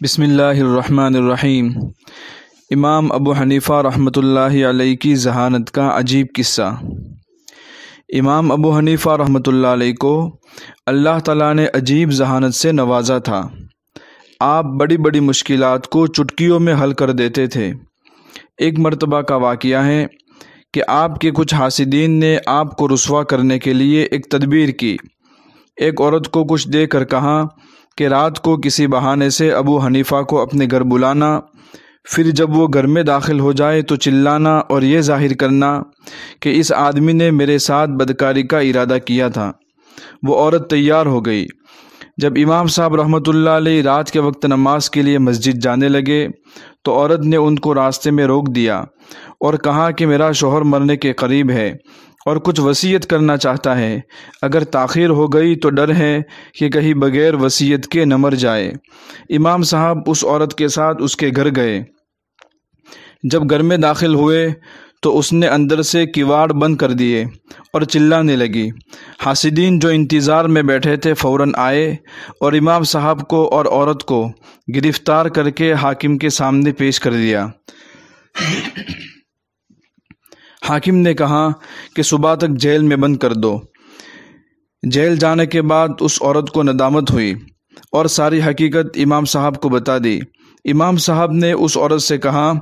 بسم اللہ الرحمن الرحیم۔ امام ابو حنیفہ رحمۃ اللہ علیہ کی ذہانت کا عجیب قصہ۔ امام ابو حنیفہ رحمۃ اللہ علیہ کو اللہ تعالیٰ نے عجیب ذہانت سے نوازا تھا۔ آپ بڑی بڑی مشکلات کو چٹکیوں میں حل کر دیتے تھے۔ ایک مرتبہ کا واقعہ ہے کہ آپ کے کچھ حاسدین نے آپ کو رسوا کرنے کے لیے ایک تدبیر کی۔ ایک عورت کو کچھ دے کر کہا کہ رات کو کسی بہانے سے ابو حنیفہ کو اپنے گھر بلانا، پھر جب وہ گھر میں داخل ہو جائے تو چلانا اور یہ ظاہر کرنا کہ اس آدمی نے میرے ساتھ بدکاری کا ارادہ کیا تھا۔ وہ عورت تیار ہو گئی۔ جب امام صاحب رحمۃ اللہ علیہ رات کے وقت نماز کے لیے مسجد جانے لگے تو عورت نے ان کو راستے میں روک دیا اور کہا کہ میرا شوہر مرنے کے قریب ہے اور کچھ وصیت کرنا چاہتا ہے۔ اگر تاخیر ہو گئی تو ڈر ہے کہ کہیں بغیر وصیت کے نہ مر جائے۔ امام صاحب اس عورت کے ساتھ اس کے گھر گئے۔ جب گھر میں داخل ہوئے تو اس نے اندر سے کواڑ بند کر دیے اور چلانے لگی۔ حاسدین جو انتظار میں بیٹھے تھے فوراً آئے اور امام صاحب کو اور عورت کو گرفتار کر کے حاکم کے سامنے پیش کر دیا۔ حاکم نے کہا کہ صبح تک جیل میں بند کر دو۔ جیل جانے کے بعد اس عورت کو ندامت ہوئی اور ساری حقیقت امام صاحب کو بتا دی۔ امام صاحب نے اس عورت سے کہا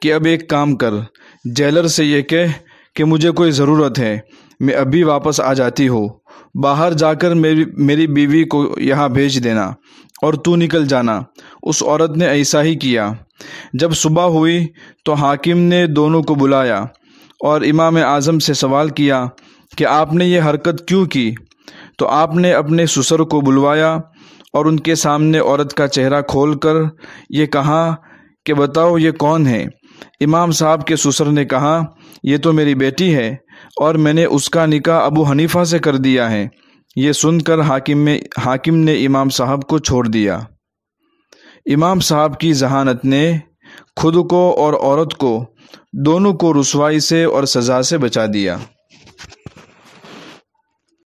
کہ اب ایک کام کر، جیلر سے یہ کہہ کہ مجھے کوئی ضرورت ہے، میں ابھی واپس آ جاتی ہوں، باہر جا کر میری بیوی کو یہاں بھیج دینا اور تو نکل جانا۔ اس عورت نے ایسا ہی کیا۔ جب صبح ہوئی تو حاکم نے دونوں کو بلایا اور امام اعظم سے سوال کیا کہ آپ نے یہ حرکت کیوں کی؟ تو آپ نے اپنے سسر کو بلوایا اور ان کے سامنے عورت کا چہرہ کھول کر یہ کہا کہ بتاؤ یہ کون ہے؟ امام صاحب کے سسر نے کہا یہ تو میری بیٹی ہے اور میں نے اس کا نکاح ابو حنیفہ سے کر دیا ہے۔ یہ سن کر حاکم نے امام صاحب کو چھوڑ دیا۔ امام صاحب کی ذہانت نے خود کو اور عورت کو دونوں کو رسوائی سے اور سزا سے بچا دیا۔